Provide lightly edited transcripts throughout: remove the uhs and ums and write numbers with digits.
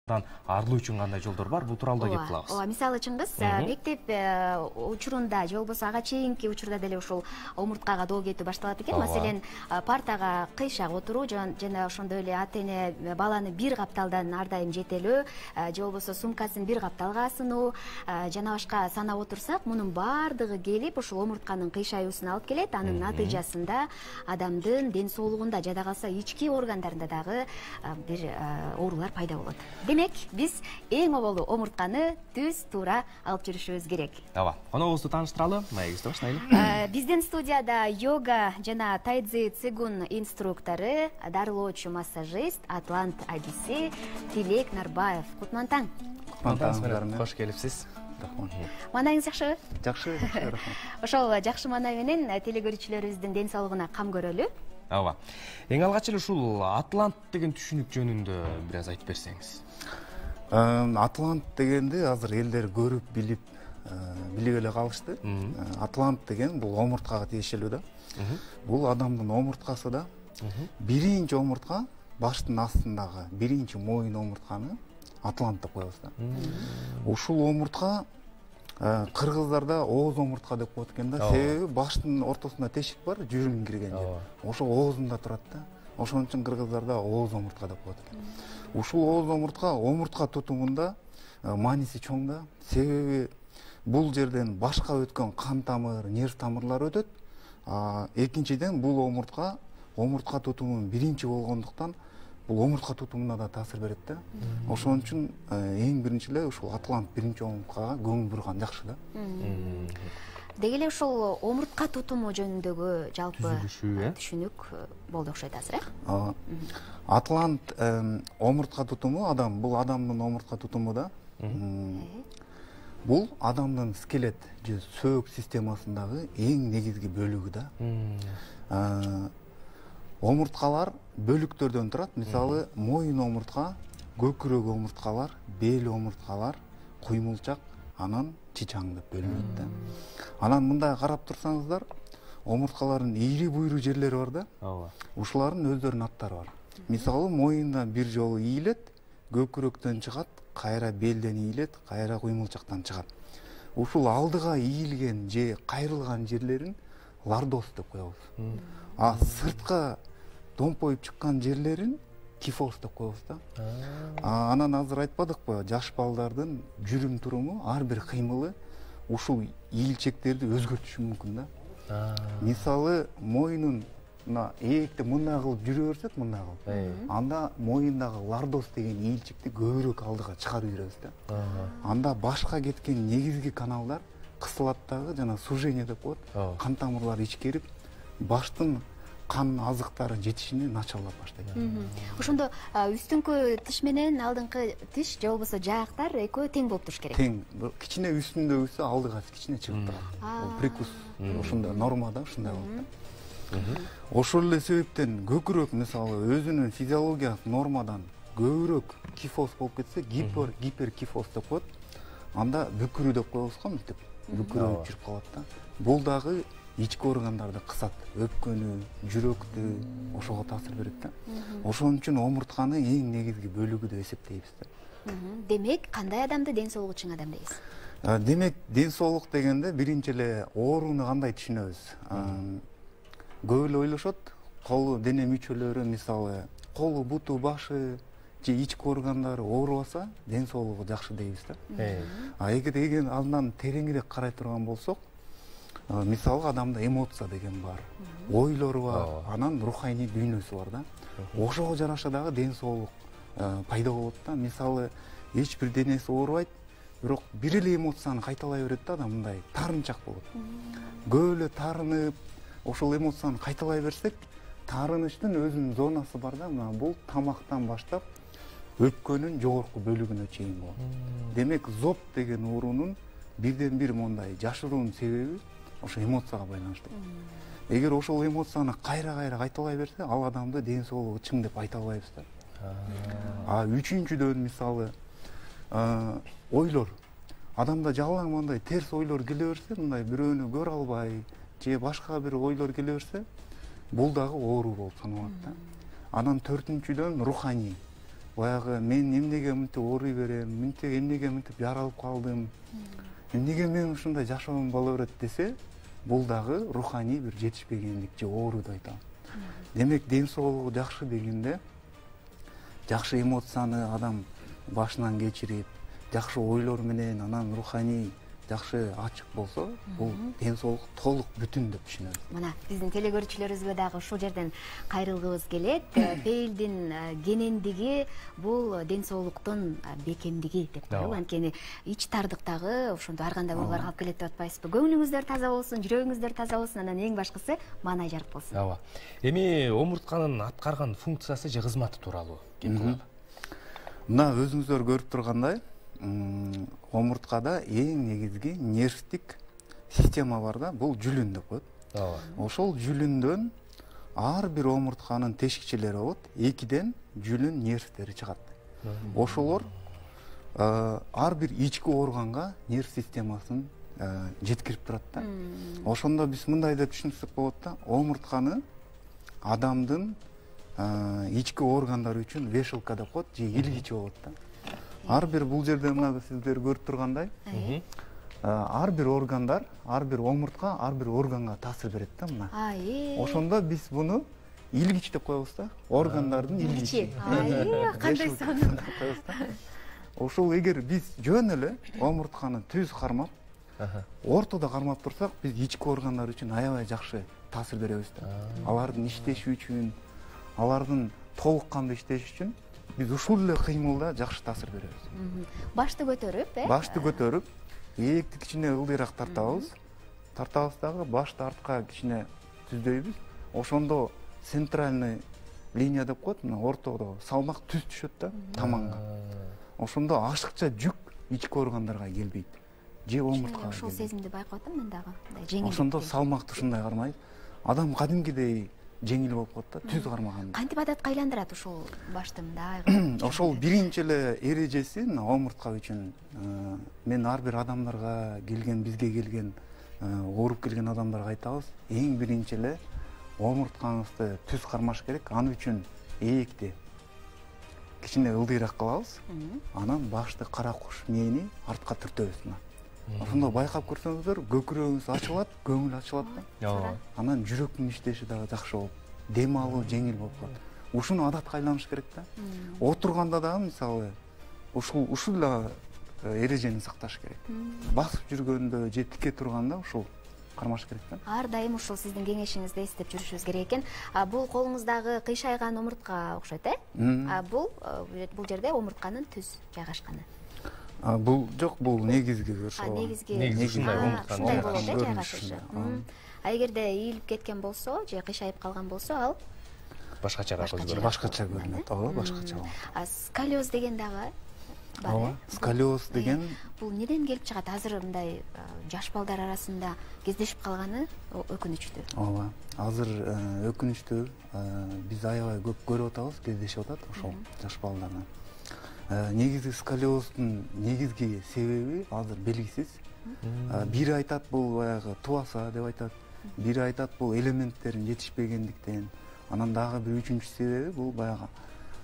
омурткадан арылуу үчүн кандай жолдор бар? Бул тууралуу да кеп кылабыз. Ооба, мисалы Чыңгыз мектеп учурунда же болбосо ага чейинки учурда деле ушул омурткага доо кетүү башталат экен. Маселен, партага кыйшак отуруу жана ошондой эле ата-эне баланы бир капталдан ар дайым жетелөө, же болбосо сумкасын бир капталга асынуу, жана башка санап отурсак, мунун баардыгы келип ушул омуртканын кыйшаюусуна алып келет. Анын натыйжасында адамдын ден соолугунда жада калса ички органдарында дагы бир оорулар пайда болот. Демек, биз эң оболу омуртканы түз туура алып жүрүшүбүз керек. Ооба. Коногубузду тааныштыралы. Маегибизди баштайлы. Биздин студияда йога жана тайцзи цигун инструктору, дарылоочу массажист Атлант Адиси Тилек Нарбаев. Кутман таң. Кош келипсиз. Маанайыңыз жакшыбы? Жакшы, рахмат. Ошол жакшы маанай менен телекөрүүчүлөрүбүздүн ден соолугуна кам көрөлү. Ооба. Эң алгач эле ушул Атлант деген түшүнүк жөнүндө бир аз айтып берсеңиз. Атлант дегенди азыр элдер көрүп, билип эле калышты. Атлант деген бул омурткага тиешелүү да. Бул адамдын омурткасы да. Биринчи омуртка, баштын астындагы биринчи моюн омуртканы Атлант деп коебуз да. Ушул омуртка кыргыздарда ооз омуртка деп коет экен да. Себеби баштын ортосунда тешик бар, жүрүм кирген жер. Ошо оозунда турат да. Ошон үчүн кыргыздарда ооз омуртка деп коет экен. Ушул ооз омуртка тутумунда мааниси чоң да. Себеби бул жерден башка өткөн кан тамыр, нерв тамырлар өтөт. Экинчиден бул омуртка тутуму биринчи болгондуктан бул омуртка тутумуна да таасир берет да. Ошон үчүн эң биринчи эле ушул Атлант биринчи омурткага көңүл бурган жакшы да. Деги эле ушул омуртка тутуму жөнүндөгү жалпы түшүнүк болду окшойт азыр, э? Атлант омуртка тутуму бул адамдын омуртка тутуму да. Бул адамдын скелет же сөөк системасындагы эң негизги бөлүгү да. Омурткалар бөлүктөрдөн турат. Мисалы, моюн омуртка, көкүрөк омурткалар, бел омурткалар, куймулчак, анан чычаң деп бөлүнөт да. Анан мындай карап турсаңыздар, омурткалардын ийри буйру жерлери бар да. Ушулардын өздөрүнүн аттары бар. Мисалы, моюндан бир жолу ийилет, көкүрөктөн чыгат, кайра белден ийилет, кайра куймулчактан чыгат. Ушул алдыга ийилген же кайрылган жерлерин лордоз деп коебуз. Сыртка домпоюп чыккан жерлерин кифоз деп коебуз да. Анан азыр айтпадыкпы, жаш балдардын жүрүм туруму, ар бир кыймылы ушул ийилчектерди өзгөртүшү мүмкүн да. Мисалы, моюнуна ээкте мындай кылып жүрө берсек, мындай кылып, анда моюндагы лордоз деген ийилчекти көбүрөөк алдыга чыгарып жүрөбүз да. Анда башка кеткен негизги каналдар кысылат дагы, жана сужение деп коет. Кан тамырлар ичкерип, баштын кан азыктары жетишини начарлап баштайт. Ошондо үстүңкү тиш менен алдыңкы тиш же болбосо жаактар экөө тең болуп туруш керек. Тең. Кичине үстүндөгүсү алдыга кичине чыгып турат. Бул прикус. Ошондой нормада ушундай болот да. Ошол эле себептен көкүрөк мисалы өзүнүн физиологиялык нормадан көбүрөөк кифоз болуп кетсе, гиперкифоз деп коет. Анда бүкүрүү деп коебуз го, мынтип. Бүкүрөө жүрүп калат да. Бул дагы ички органдарды кысат, өпкөнү, жүрөктү, ошого таасир берет да. Ошон үчүн омуртканы эң негизги бөлүгү деп эсептейбиз да. Демек, кандай адамды ден соолугу чың адам дейсиз? Демек, ден соолук дегенде биринчи эле ооруну кандай түшүнөбүз? Көп эле ойлошот, колу, дене мүчөлөрү, мисалы, колу, буту, башы же ички органдары оорубаса, ден соолугу жакшы дейбиз да. Эгер андан тереңирээк карай турган болсок, мисалы адамда эмоция деген бар, ойлору бар, анан руханий дүйнөсү бар да. Ошого жараша дагы ден соолук пайда болот да. Мисалы, эч бир денеси оорубайт, бирок бир эле эмоцияны кайталай берет да, адам мындай таарынчак болот. Көп эле таарынып, ошол эмоцияны кайталай берсек, таарынычтын өзүнүн зонасы бар да. Бул тамактан баштап өпкөнүн жогорку бөлүгүнө чейин болот. Демек, зоб деген оорунун бирден бир мондай жашыруунун себеби ошо эмоцияга байланыштуу. Эгер ошол эмоцияны кайра кайталай берсе, ал адамды ден соолугу чың деп айта албайбыз да. Үчүнчүдөн мисалы ойлор. Адамда жалаң мындай терс ойлор келе берсе, мындай бирөөнү көрө албай, же башка бир ойлор келе берсе, бул дагы оору болуп саналат да. Анан төртүнчүдөн руханий. баягы мен эмнеге мынтип ооруй берем, эмнеге мынтип яралып калдым, эмнеге мен ушундай жашоом боло берет десе, бул дагы руханий бир жетишпегендик же ооруду айтам. Демек ден соолугу жакшы дегенде жакшы эмоцияны адам башынан кечирип, жакшы ойлор менен анан руханий жакшы ачык болсо, бул ден соолук толук бүтүн деп түшүнөбүз. Мына биздин телекөрүүчүлөрүбүзгө дагы ушул жерден кайрылгыбыз келет. Фейлдин кенендиги бул ден соолуктун бекемдиги деп коелу. Анткени ич тардыктагы ошондо ар кандай ойлор калып келет деп атпайсызбы? Көңүлүңүздөр таза болсун, жүрөгүңүздөр таза болсун, анан эң башкысы маанай жарык болсун. Ооба. Эми омуртканын аткарган функциясы же кызматы тууралуу кеп кылалы. Мына өзүңүздөр көрүп тургандай, омурткада эң негизги нервтик система бар да, бул жүлүн деп коет. Ошол жүлүндөн ар бир омуртканын тешикчелери болот, 2ден жүлүн нервтери чыгат. Ошолор ар бир ички органга нерв системасын жеткирип турат да. Ошондо биз мындай деп түшүнсөк болот да, омуртканы адамдын ички органдары үчүн вешалка деп коет, же илгичи болот да. Ар бир бул жерде мына сиздер көрүп тургандай, ар бир органдар, ар бир омуртка, ар бир органга таасир берет да мына. Ошондо биз буну илгич деп коебуз да, органдардын илгичи. Кандай сонун. Ошол эгер биз жөн эле омуртканы түз кармап, ортодо кармап турсак, биз ички органдар үчүн аябай жакшы таасир беребиз да. Алардын иштеши үчүн, алардын толук кандуу иштеши үчүн биз ушул эле кыймылда жакшы таасир беребиз. Башты көтөрүп, Башты көтөрүп, ээкти кичине ылдыйраак тартабыз. Тартабыз дагы башты артка кичине түздөйбүз. Ошондо центральный линия деп коет, мына ортодо салмак түз түшөт да таманга. Ошондо ашыкча жүк ички органдарга келбейт. Же омурткага. Ошол сезимди байкап атам мен дагы. Жеңил. Ошондо салмакты ушундай кармайт. Адам кадимкидей жеңил болуп калат да, түз кармаганда. Кантип адатка айландырат ушул башты мындай? Ошол биринчи эле эрежеси омуртка үчүн. Мен ар бир адамдарга келген, бизге келген, ооруп келген адамдарга айтабыз, эң биринчи эле омурткаңызды түз кармаш керек. Аны үчүн ээкти кичине ылдыйраак кылабыз. Анан башты кара куш мээни артка түртөбүз. Ошондо байкап көрсөңүздөр, көкүрөгүңүз ачылат, көңүл ачылат да. Анан жүрөктүн иштеши дагы жакшы болуп, дем алуу жеңил болуп калат. Ушуну адатка айланыш керек да. Отурганда дагы мисалы ушул эле эрежени сакташ керек. Басып жүргөндө же тике турганда ушул кармаш керек да. Ар дайым ушул сиздин кеңешиңизди эстеп жүрүшүбүз керек экен. Бул колуңуздагы кыйшайган омуртка окшойт, Бул жерде омуртканын түз жайгашканы. Бул жок, бул негизги негизги ушундай болот жайгашышы. Эгерде ийилип кеткен болсо же кыйшайып калган болсо, ал башкача көрүнөт. Башкача көрүнөт, башкача болот. Сколиоз деген дагы бар. Сколиоз деген бул неден келип чыгат? Азыр мындай жаш балдар арасында кездешип калганы өкүнүчтүү. Ооба. Азыр өкүнүчтүү. Биз аябай көп көрүп атабыз, кездешип атат ошол жаш балдардан. Негизги сколиоздун негизги себеби азыр белгисиз. Бири айтат бул баягы тубаса деп айтат. Бири айтат бул элементтерин жетишпегендиктен. Анан дагы бир үчүнчү себеби бул баягы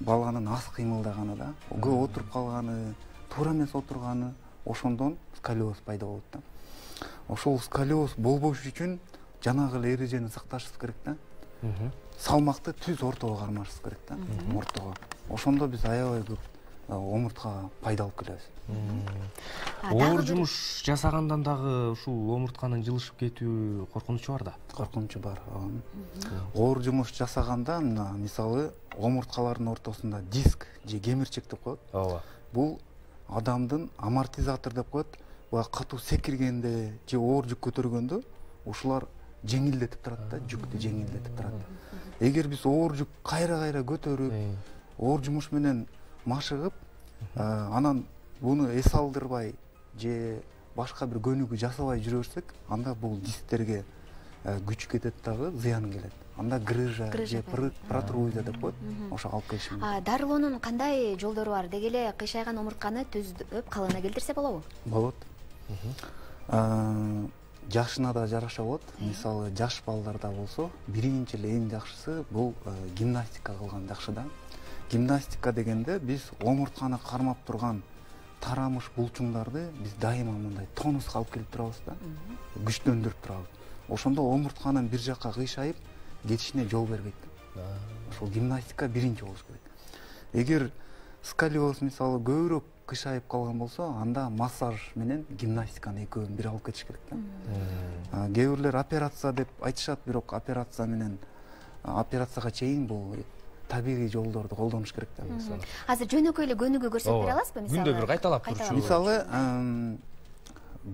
баланын аз кыймылдаганы да. Көп отуруп калганы, туура эмес отурганы, ошондон сколиоз пайда болот да. Ошол сколиоз болбош үчүн жанагы эле эрежени сакташыбыз керек да. Салмакты түз ортого кармашыбыз керек да, ортого. Ошондо биз аябай көп омурткага пайда алып келебиз. Оор жумуш жасагандан дагы ушул омуртканын жылышып кетүү коркунучу бар да. Коркунучу бар. Оор жумуш жасаганда, мисалы, омурткалардын ортосунда диск же кемирчек деп коет. Ооба. Бул адамдын амортизатор деп коет. Бул катуу секиргенде же оор жүк көтөргөндө ушулар жеңилдетип турат да, жүктү жеңилдетип турат. Эгер биз оор жүк кайра көтөрүп, оор жумуш менен машыгып, анан буну эс алдырбай же башка бир көнүгүү жасабай жүрө берсек, анда бул дисктерге күч кетет дагы, зыян келет. Анда грыжа же протрузия деп коет, ошо алып келиши мүмкүн. Дарылоонун кандай жолдору бар? Деги эле кыйшайган омуртканы түздөп калыбына келтирсе болобу? Болот. Жашына да жараша болот. Мисалы, жаш балдарда болсо, биринчи эле эң жакшысы бул гимнастика кылган жакшы да. гимнастика дегенде биз омуртканы кармап турган тарамыш булчуңдарды биз дайыма мындай тонуска алып келип турабыз да, күчтөндүрүп турабыз. Ошондо омуртканын бир жакка кыйшайып кетишине жол бербейт. Ошол гимнастика биринчи болуш керек. Эгер сколиоз мисалы көбүрөөк кыйшайып калган болсо, анда массаж менен гимнастиканы экөөнүн бир алып кетиш керек да. Кээ бирлер операция деп айтышат, бирок операция менен операцияга чейин бул табигый жолдорду колдонуш керек да. Азыр жөнөкөй эле көнүгүү көрсөтүп бере аласызбы? Мисалы күндө бир кайталап турчу. Мисалы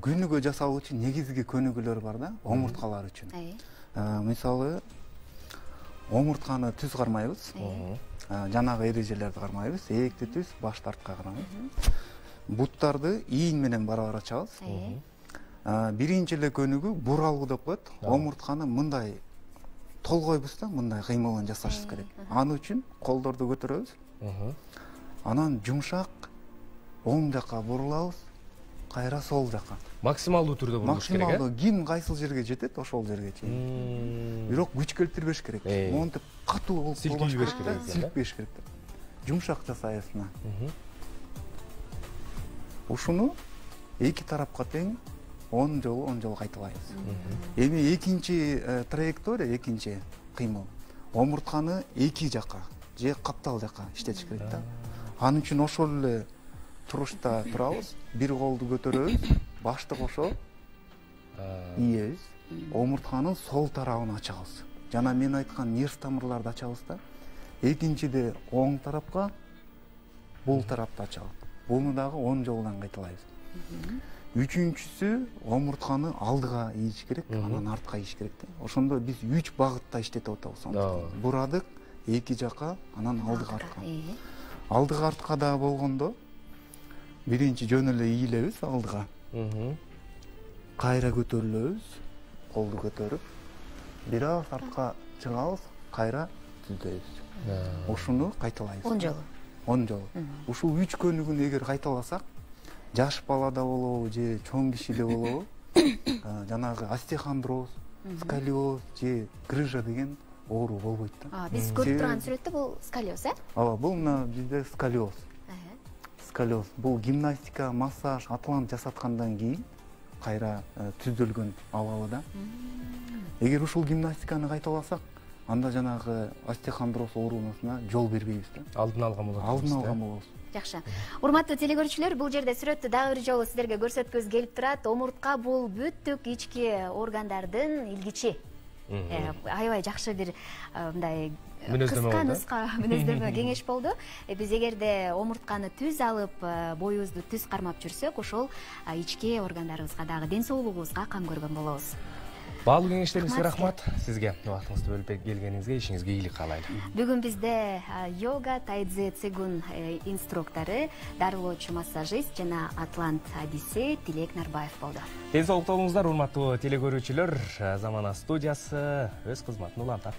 көнүгүү жасоо үчүн негизги көнүгүүлөр бар да, омурткалар үчүн. Мисалы омуртканы түз кармайбыз. Жанагы эрежелерди кармайбыз. Эекти түз, башты артка кармайбыз. Буттарды ийин менен барабар ачабыз. Биринчи эле көнүгүү буралгуу деп коет. Омуртканы мындай толгойбуз да, мындай кыймылын жасашыбыз керек. Аны үчүн колдорду көтөрөбүз. Анан жумшак оң жакка бурулабыз, кайра сол жакка. Максималдуу түрдө бурулуш керек. Максималдуу ким кайсыл жерге жетет, ошол жерге чейин. Бирок күч келтирбеш керек. Монтип катуу болуп силкилбеш керек. Силкпеш керек. Жумшак жасайсың. Ушуну эки тарапка тең 10 жолу кайталайбыз. Эми экинчи траектория, экинчи кыймыл омуртканы эки жакка же каптал жакка иштетиш керек да. Аны үчүн ошол эле турушта турабыз, бир колду көтөрөбүз, башты кошо ийебиз, омуртканын сол тарабын ачабыз. Жана мен айткан нерв тамырларды ачабыз да. Экинчиде оң тарапка, бул тарапты ачабыз. Буну дагы 10 жолдан кайталайбыз. Үчүнчүсү омуртканы алдыга ийиш керек, анан артка ийиш керек да. Ошондо биз 3 багытта иштетип атабыз. Бурадык, эки жакка, анан алдыга артка. Алдыга артка да болгондо биринчи жөн эле ийилебиз алдыга. Кайра көтөрүлөбүз, колду көтөрүп, бир аз артка чыгабыз, кайра түздөйбүз. Ошуну кайталайбыз. 10 жолу. 10 жолу. Ушул 3 көнүгүүнү эгер кайталасак, жаш балада болобу же чоң кишиде болобу, жанагы остеохондроз, сколиоз же грыжа деген оору болбойт да. Биз көрүп турган сүрөттө бул сколиоз, Ооба, бул мына бизде сколиоз. Сколиоз бул гимнастика, массаж, атлант жасаткандан кийин кайра түздөлгөн абалы да. Эгер ушул гимнастиканы кайталасак, анда жанагы остеохондроз оорунусуна жол бербейбиз да. Алдын алган болот. Алдын алган болобуз. Жакшы. Урматтуу телекөрүүчүлөр, бул жерде сүрөттү дагы бир жолу сиздерге көрсөткүбүз келип турат. Омуртка бул бүттүк ички органдардын илгичи. Аябай жакшы бир мындай кыска нуска мүнөздөмө кеңеш болду. Биз эгерде омуртканы түз алып, боюбузду түз кармап жүрсөк, ошол ички органдарыбызга дагы ден соолугубузга кам көргөн болобуз. Баалуу кеңештериңизге рахмат. Сизге убактыңызды бөлүп келгениңизге, ишиңизге ийгилик каалайлы. Бүгүн бизде йога, тайцзи, цигун инструктору, дарылоочу массажист жана атлант адиси Тилек Нарбаев болду. Ден соолукта болуңуздар, урматтуу телекөрүүчүлөр. Замана студиясы өз кызматын улантат.